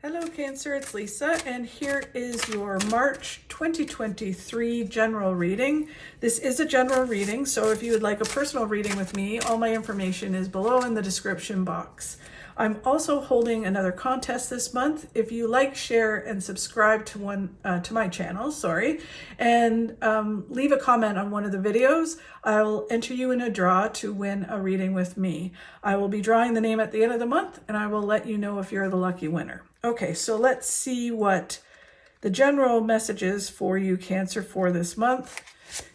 Hello Cancer, it's Lisa, and here is your March 2023 general reading. This is a general reading, so if you would like a personal reading with me, all my information is below in the description box. I'm also holding another contest this month. If you like, share, and subscribe to my channel, and leave a comment on one of the videos, I'll enter you in a draw to win a reading with me. I will be drawing the name at the end of the month, and I will let you know if you're the lucky winner. Okay, so let's see what the general message is for you, Cancer, for this month.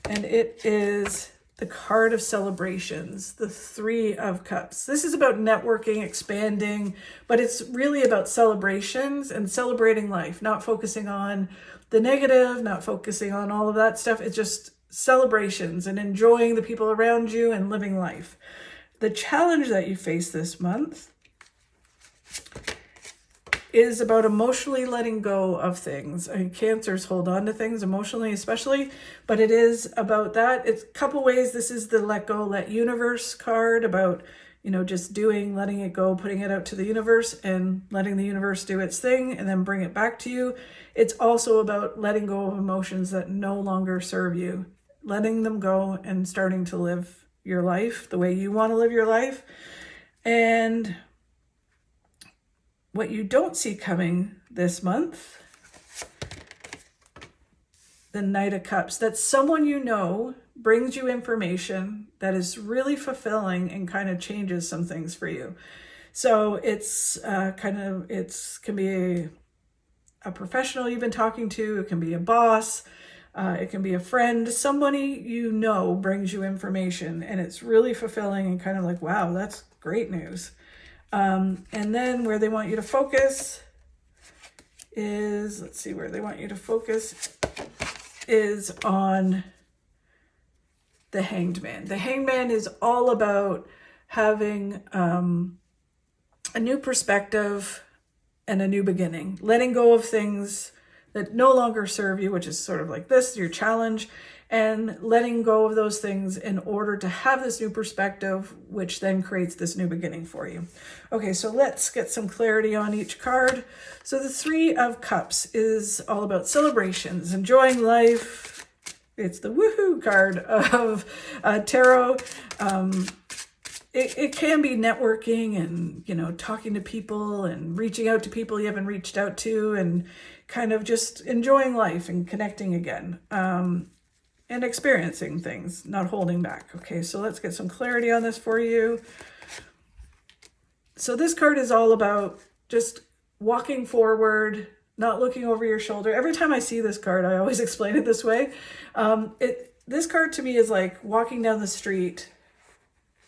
And it is the card of celebrations, the Three of Cups. This is about networking, expanding, but it's really about celebrations and celebrating life, not focusing on the negative, not focusing on all of that stuff. It's just celebrations and enjoying the people around you and living life. The challenge that you face this month is about emotionally letting go of things. I mean, Cancers hold on to things emotionally, especially, but it is about that. It's a couple ways. This is the let go, let universe card about, just doing, letting it go, putting it out to the universe and letting the universe do its thing and then bring it back to you. It's also about letting go of emotions that no longer serve you, letting them go and starting to live your life the way you want to live your life. And what you don't see coming this month, the Knight of Cups, that someone you know brings you information that is really fulfilling and kind of changes some things for you. So it's can be a professional you've been talking to, it can be a boss, it can be a friend, somebody you know brings you information and it's really fulfilling and kind of like, wow, that's great news. And then where they want you to focus is, let's see, where they want you to focus is on the Hanged Man. The Hanged Man is all about having a new perspective and a new beginning, letting go of things that no longer serve you, which is sort of like this, your challenge, and letting go of those things in order to have this new perspective, which then creates this new beginning for you. Okay, so let's get some clarity on each card. So the Three of Cups is all about celebrations, enjoying life. It's the woohoo card of tarot. It can be networking and, talking to people and reaching out to people you haven't reached out to and kind of just enjoying life and connecting again. And experiencing things, not holding back. Okay, so let's get some clarity on this for you. So this card is all about just walking forward, not looking over your shoulder. Every time I see this card, I always explain it this way. This card to me is like walking down the street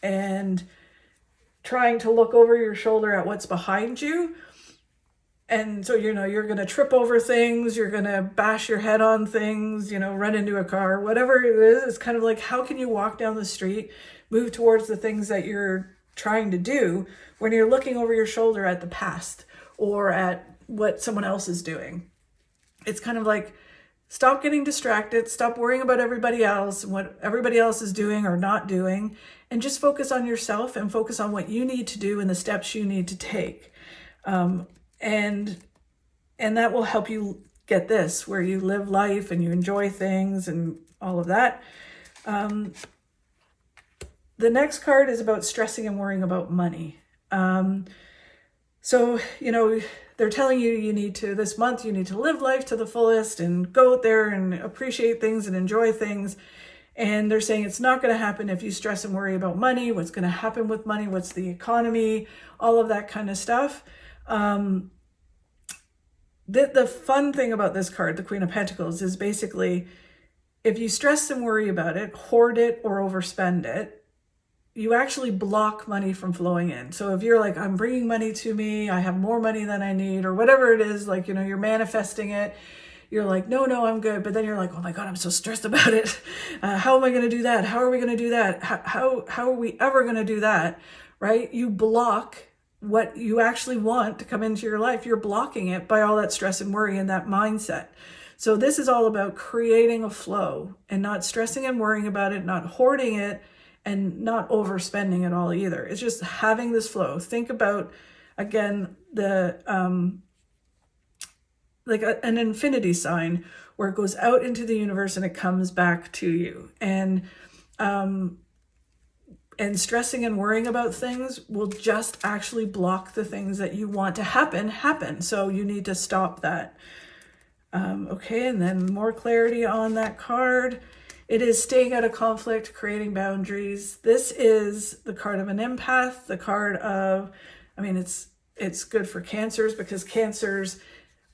and trying to look over your shoulder at what's behind you. And so, you're going to trip over things, you're going to bash your head on things, run into a car, whatever it is. It's kind of like, how can you walk down the street, move towards the things that you're trying to do when you're looking over your shoulder at the past or at what someone else is doing? It's kind of like, stop getting distracted, stop worrying about everybody else and what everybody else is doing or not doing, and just focus on yourself and focus on what you need to do and the steps you need to take. And that will help you get this, where you live life and you enjoy things and all of that. The next card is about stressing and worrying about money. So, they're telling you this month, you need to live life to the fullest and go out there and appreciate things and enjoy things. And they're saying it's not going to happen if you stress and worry about money, what's going to happen with money, what's the economy, all of that kind of stuff. The fun thing about this card, the Queen of Pentacles, is basically if you stress and worry about it, hoard it, or overspend it, you actually block money from flowing in. So if you're like, I'm bringing money to me, I have more money than I need, or whatever it is, like, you're manifesting it, you're like, no, I'm good. But then you're like, oh my God, I'm so stressed about it. How am I going to do that? How are we going to do that? How are we ever going to do that? Right? You block what you actually want to come into your life. You're blocking it by all that stress and worry and that mindset. So this is all about creating a flow and not stressing and worrying about it, not hoarding it, and not overspending it all either. It's just having this flow. Think about, again, the like an infinity sign where it goes out into the universe and it comes back to you. And stressing and worrying about things will just actually block the things that you want to happen. So you need to stop that. Okay, and then more clarity on that card. It is staying out of conflict, creating boundaries. This is the card of an empath, the card of, I mean, it's good for cancers because cancers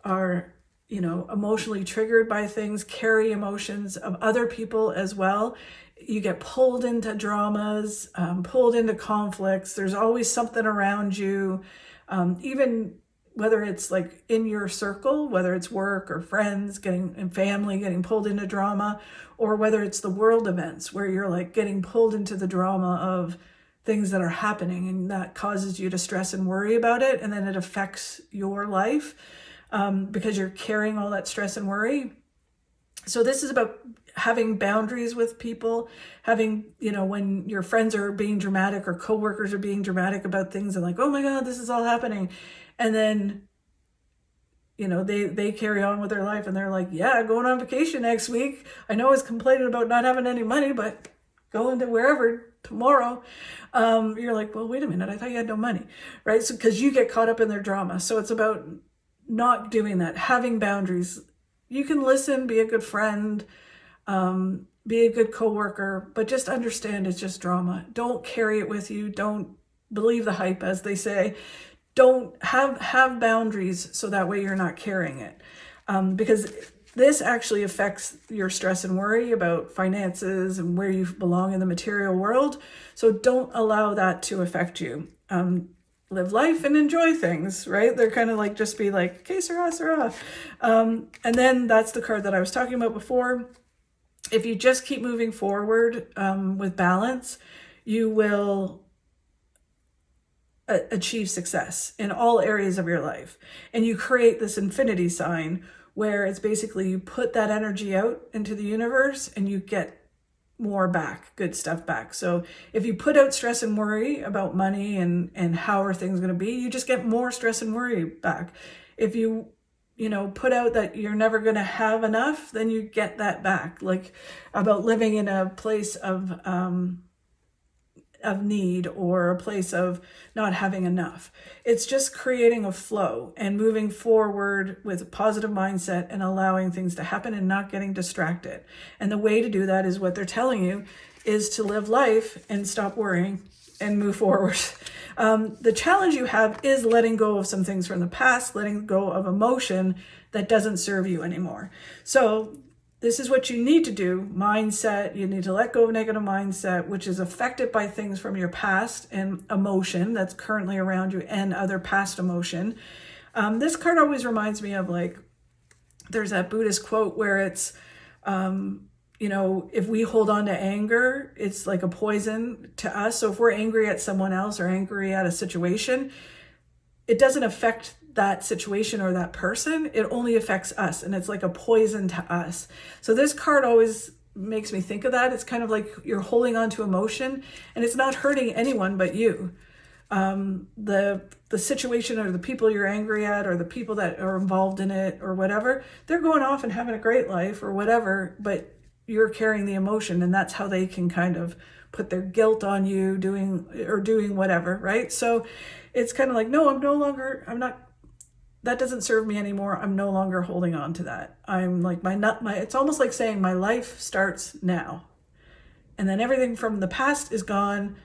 are, you know, emotionally triggered by things, carry emotions of other people as well. You get pulled into dramas, pulled into conflicts. There's always something around you, even whether it's like in your circle, whether it's work or friends and family getting pulled into drama, or whether it's the world events where you're like getting pulled into the drama of things that are happening, and that causes you to stress and worry about it, and then it affects your life because you're carrying all that stress and worry. So this is about having boundaries with people, having, you know, when your friends are being dramatic or coworkers are being dramatic about things and like, oh my God, this is all happening. And then, you know, they carry on with their life and they're like, yeah, going on vacation next week. I know I was complaining about not having any money, but going to wherever tomorrow. You're like, well, wait a minute. I thought you had no money, right? So, because you get caught up in their drama. So it's about not doing that, having boundaries. You can listen, be a good friend, be a good coworker, but just understand it's just drama. Don't carry it with you. Don't believe the hype, as they say. Don't have boundaries so that way you're not carrying it. Because this actually affects your stress and worry about finances and where you belong in the material world. So don't allow that to affect you. Live life and enjoy things, right? They're kind of like, just be like, okay, Sarah, Sarah. And then that's the card that I was talking about before. If you just keep moving forward with balance, you will achieve success in all areas of your life. And you create this infinity sign where it's basically you put that energy out into the universe and you get more back, good stuff back. So if you put out stress and worry about money and how are things going to be, you just get more stress and worry back. If you put out that you're never going to have enough, then you get that back. Like about living in a place of need or a place of not having enough. It's just creating a flow and moving forward with a positive mindset and allowing things to happen and not getting distracted. And the way to do that is what they're telling you is to live life and stop worrying and move forward. The challenge you have is letting go of some things from the past, letting go of emotion that doesn't serve you anymore. So this is what you need to do. Mindset. You need to let go of negative mindset, which is affected by things from your past and emotion that's currently around you and other past emotion. This card always reminds me of like, there's that Buddhist quote where it's, if we hold on to anger, it's like a poison to us. So if we're angry at someone else or angry at a situation, it doesn't affect that situation or that person. It only affects us, and it's like a poison to us. So this card always makes me think of that. It's kind of like you're holding on to emotion and it's not hurting anyone but you. The situation or the people you're angry at or the people that are involved in it or whatever, they're going off and having a great life or whatever, but you're carrying the emotion, and that's how they can kind of put their guilt on you doing whatever, right? So it's kind of like, no, that doesn't serve me anymore. I'm no longer holding on to that. I'm like, it's almost like saying my life starts now. And then everything from the past is gone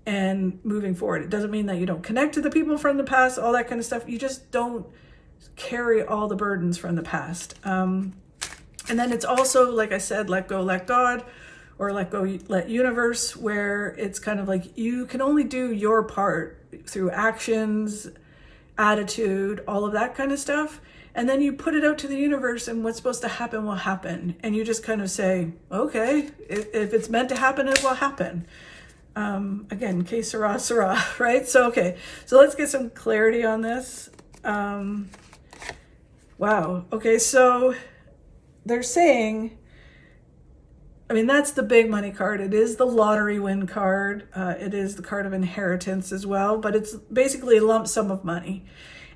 and moving forward. It doesn't mean that you don't connect to the people from the past, all that kind of stuff. You just don't carry all the burdens from the past. And then it's also, like I said, let go, let God, or let go, let universe, where it's kind of like you can only do your part through actions, attitude, all of that kind of stuff. And then you put it out to the universe, and what's supposed to happen will happen. And you just kind of say, okay, if it's meant to happen, it will happen. Again, que sera, sera, right? So, okay. So let's get some clarity on this. Wow. Okay. So they're saying, that's the big money card. It is the lottery win card. It is the card of inheritance as well, but it's basically a lump sum of money.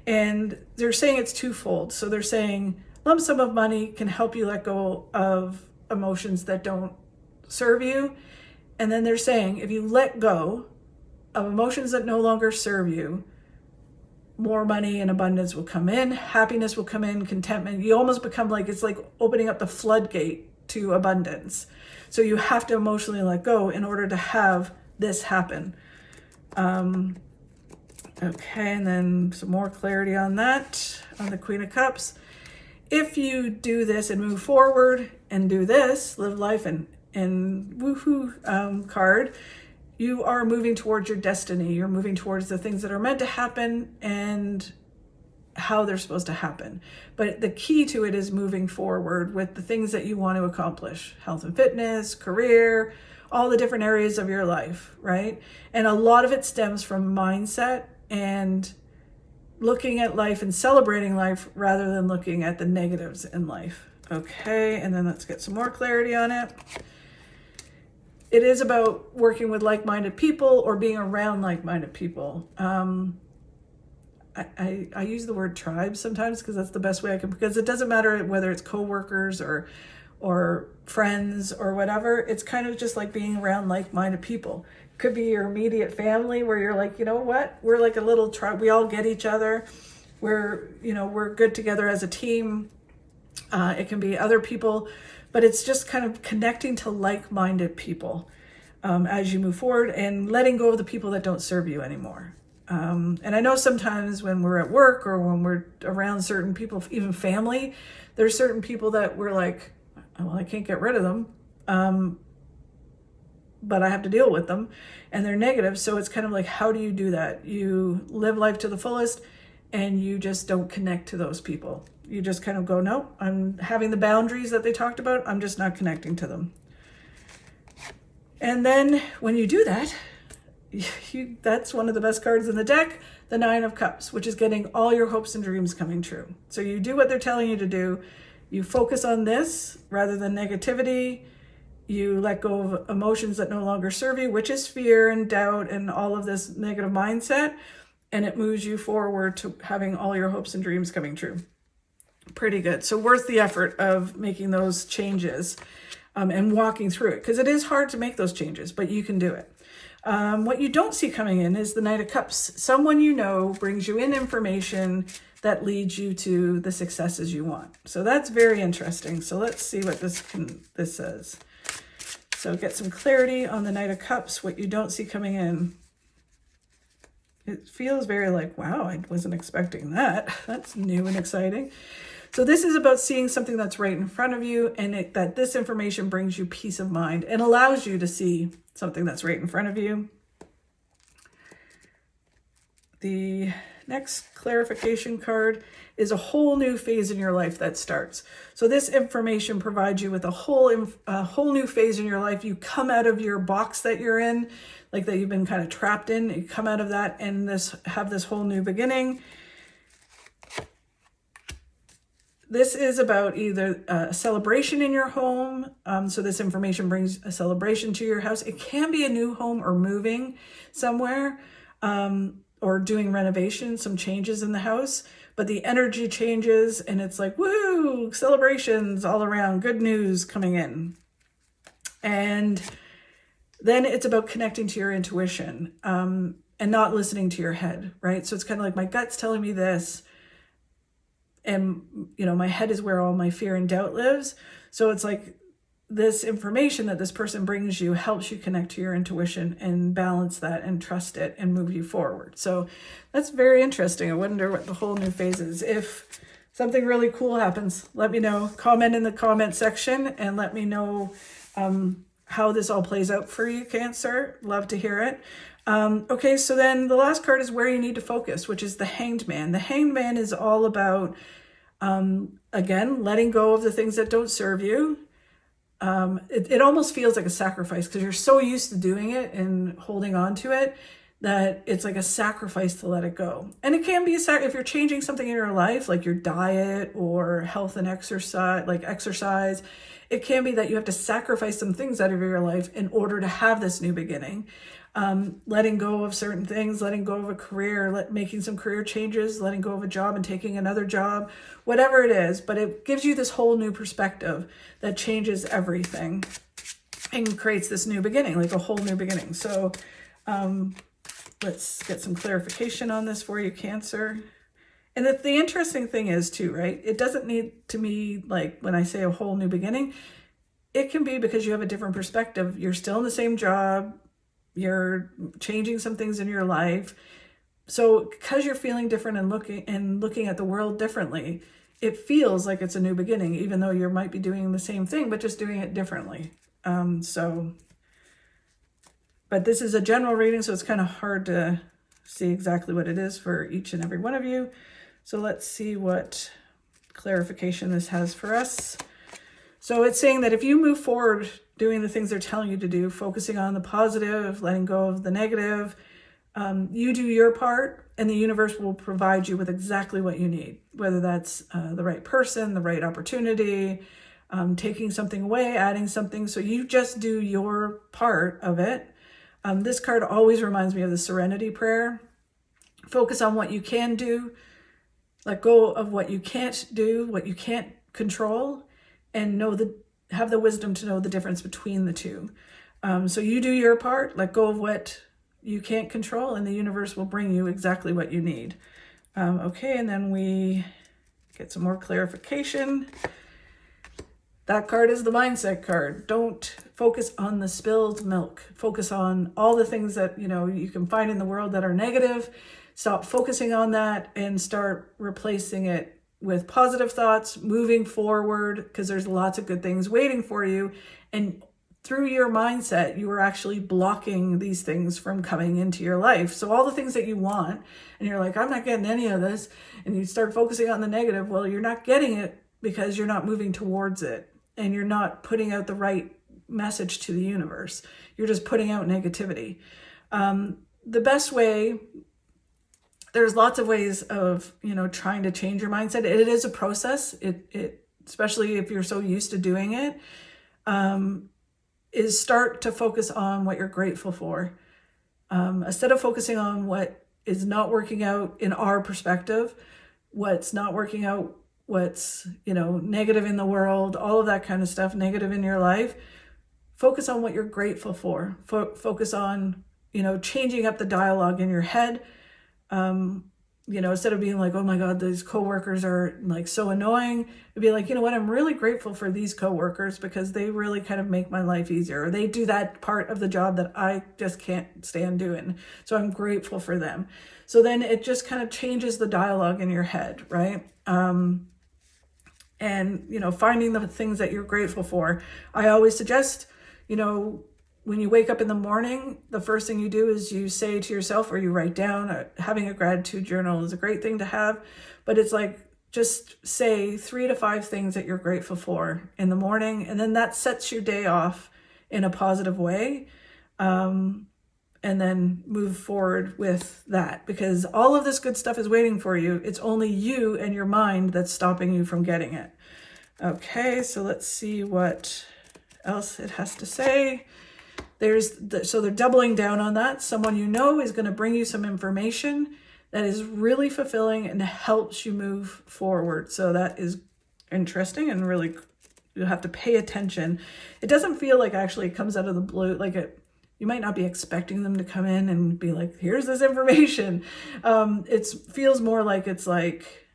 And they're saying it's twofold. So they're saying lump sum of money can help you let go of emotions that don't serve you. And then they're saying if you let go of emotions that no longer serve you, more money and abundance will come in, happiness will come in, contentment. You almost become like, it's like opening up the floodgate to abundance. So you have to emotionally let go in order to have this happen. Okay, and then some more clarity on that, on the Queen of Cups. If you do this and move forward and do this, live life and woohoo card, you are moving towards your destiny. You're moving towards the things that are meant to happen and how they're supposed to happen. But the key to it is moving forward with the things that you want to accomplish. Health and fitness, career, all the different areas of your life, right? And a lot of it stems from mindset and looking at life and celebrating life rather than looking at the negatives in life. Okay, and then let's get some more clarity on it. It is about working with like-minded people or being around like-minded people. I use the word tribe sometimes because that's the best way I can, because it doesn't matter whether it's coworkers or friends or whatever. It's kind of just like being around like-minded people. It could be your immediate family where you're like, you know what? We're like a little tribe. We all get each other. We're good together as a team. It can be other people, but it's just kind of connecting to like-minded people as you move forward and letting go of the people that don't serve you anymore. And I know sometimes when we're at work or when we're around certain people, even family, there's certain people that we're like, well, I can't get rid of them, but I have to deal with them and they're negative. So it's kind of like, how do you do that? You live life to the fullest and you just don't connect to those people. You just kind of go, no, I'm having the boundaries that they talked about. I'm just not connecting to them. And then when you do that, that's one of the best cards in the deck, the Nine of Cups, which is getting all your hopes and dreams coming true. So you do what they're telling you to do. You focus on this rather than negativity. You let go of emotions that no longer serve you, which is fear and doubt and all of this negative mindset. And it moves you forward to having all your hopes and dreams coming true. Pretty good. So worth the effort of making those changes and walking through it, because it is hard to make those changes, but you can do it. What you don't see coming in is the Knight of Cups. Someone you know brings you in information that leads you to the successes you want. So that's very interesting. So let's see what this says. So get some clarity on the Knight of Cups, what you don't see coming in. It feels very like, wow, I wasn't expecting that. That's new and exciting. So this is about seeing something that's right in front of you, and that this information brings you peace of mind and allows you to see something that's right in front of you. The next clarification card is a whole new phase in your life that starts. So this information provides you with a whole new phase in your life. You come out of your box that you're in, like that you've been kind of trapped in. You come out of that and have this whole new beginning. This is about either a celebration in your home. So this information brings a celebration to your house. It can be a new home or moving somewhere or doing renovation, some changes in the house. But the energy changes and it's like, woo, celebrations all around, good news coming in. And then it's about connecting to your intuition and not listening to your head, right? So it's kind of like my gut's telling me this. And, my head is where all my fear and doubt lives. So it's like this information that this person brings you helps you connect to your intuition and balance that and trust it and move you forward. So that's very interesting. I wonder what the whole new phase is. If something really cool happens, let me know. Comment in the comment section and let me know how this all plays out for you, Cancer. Love to hear it. Okay, so then the last card is where you need to focus, which is the Hanged Man. The Hanged Man is all about, again, letting go of the things that don't serve you. It almost feels like a sacrifice because you're so used to doing it and holding on to it that it's like a sacrifice to let it go. And it can be if you're changing something in your life, like your diet or health and exercise, like exercise, it can be that you have to sacrifice some things out of your life in order to have this new beginning. Letting go of certain things, letting go of a career, making some career changes, letting go of a job and taking another job, whatever it is, but it gives you this whole new perspective that changes everything and creates this new beginning, like a whole new beginning. So let's get some clarification on this for you, Cancer. And the interesting thing is too, right? It doesn't need to be like when I say a whole new beginning, it can be because you have a different perspective. You're still in the same job. You're changing some things in your life. So because you're feeling different and looking at the world differently, it feels like it's a new beginning, even though you might be doing the same thing, but just doing it differently. But this is a general reading, so it's kind of hard to see exactly what it is for each and every one of you. So let's see what clarification this has for us. So it's saying that if you move forward doing the things they're telling you to do, focusing on the positive, letting go of the negative, you do your part and the universe will provide you with exactly what you need, whether that's the right person, the right opportunity, taking something away, adding something. So you just do your part of it. This card always reminds me of the Serenity Prayer. Focus on what you can do, let go of what you can't do, what you can't control, and have the wisdom to know the difference between the two. So you do your part, let go of what you can't control, and the universe will bring you exactly what you need. Okay, and then we get some more clarification. That card is the mindset card. Don't focus on the spilled milk. Focus on all the things that, you can find in the world that are negative. Stop focusing on that and start replacing it with positive thoughts, moving forward, because there's lots of good things waiting for you. And through your mindset, you are actually blocking these things from coming into your life. So all the things that you want, and you're like, I'm not getting any of this, and you start focusing on the negative, well, you're not getting it because you're not moving towards it, and you're not putting out the right message to the universe. You're just putting out negativity. The best way, there's lots of ways of, trying to change your mindset. It is a process. It especially if you're so used to doing it, is start to focus on what you're grateful for. Instead of focusing on what is not working out in our perspective, what's not working out, what's, negative in the world, all of that kind of stuff, negative in your life, focus on what you're grateful for. Focus on, changing up the dialogue in your head. Instead of being like, oh my God, these coworkers are like so annoying, it'd be like, you know what, I'm really grateful for these coworkers because they really kind of make my life easier. Or they do that part of the job that I just can't stand doing. So I'm grateful for them. So then it just kind of changes the dialogue in your head, right? And, finding the things that you're grateful for. I always suggest, when you wake up in the morning, the first thing you do is you say to yourself, or you write down, having a gratitude journal is a great thing to have, but it's like, just say 3 to 5 things that you're grateful for in the morning. And then that sets your day off in a positive way. And then move forward with that, because all of this good stuff is waiting for you. It's only you and your mind that's stopping you from getting it. Okay, so let's see what else it has to say. So they're doubling down on that. Someone is going to bring you some information that is really fulfilling and helps you move forward. So that is interesting and really, you have to pay attention. It doesn't feel like actually it comes out of the blue. You might not be expecting them to come in and be like, here's this information. It feels more like it's like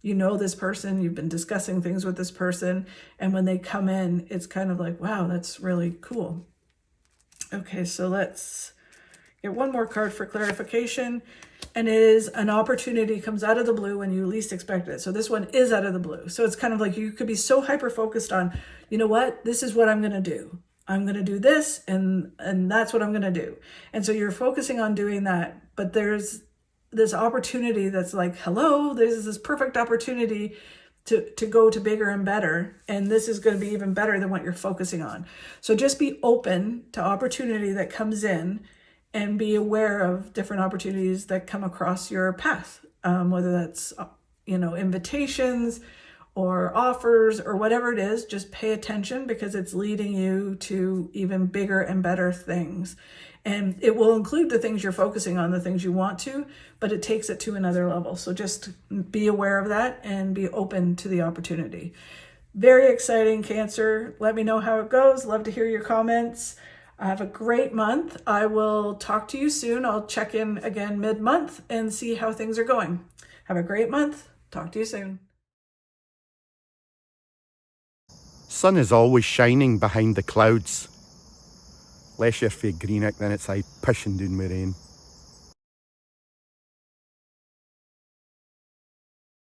this person, you've been discussing things with this person, and when they come in, it's kind of like, wow, that's really cool. Okay, so let's get one more card for clarification, and it is an opportunity comes out of the blue when you least expect it. So this one is out of the blue. So it's kind of like you could be so hyper-focused on, this is what I'm going to do. I'm going to do this, and that's what I'm going to do. And so you're focusing on doing that, but there's this opportunity that's like, hello, there's this perfect opportunity to go to bigger and better. And this is going to be even better than what you're focusing on. So just be open to opportunity that comes in, and be aware of different opportunities that come across your path, whether that's, invitations or offers or whatever it is. Just pay attention, because it's leading you to even bigger and better things. And it will include the things you're focusing on, the things you want to, but it takes it to another level. So just be aware of that and be open to the opportunity. Very exciting, Cancer. Let me know how it goes. Love to hear your comments. Have a great month. I will talk to you soon. I'll check in again mid-month and see how things are going. Have a great month. Talk to you soon. Sun is always shining behind the clouds. Less you're fae Greenock, then it's pissing down with rain.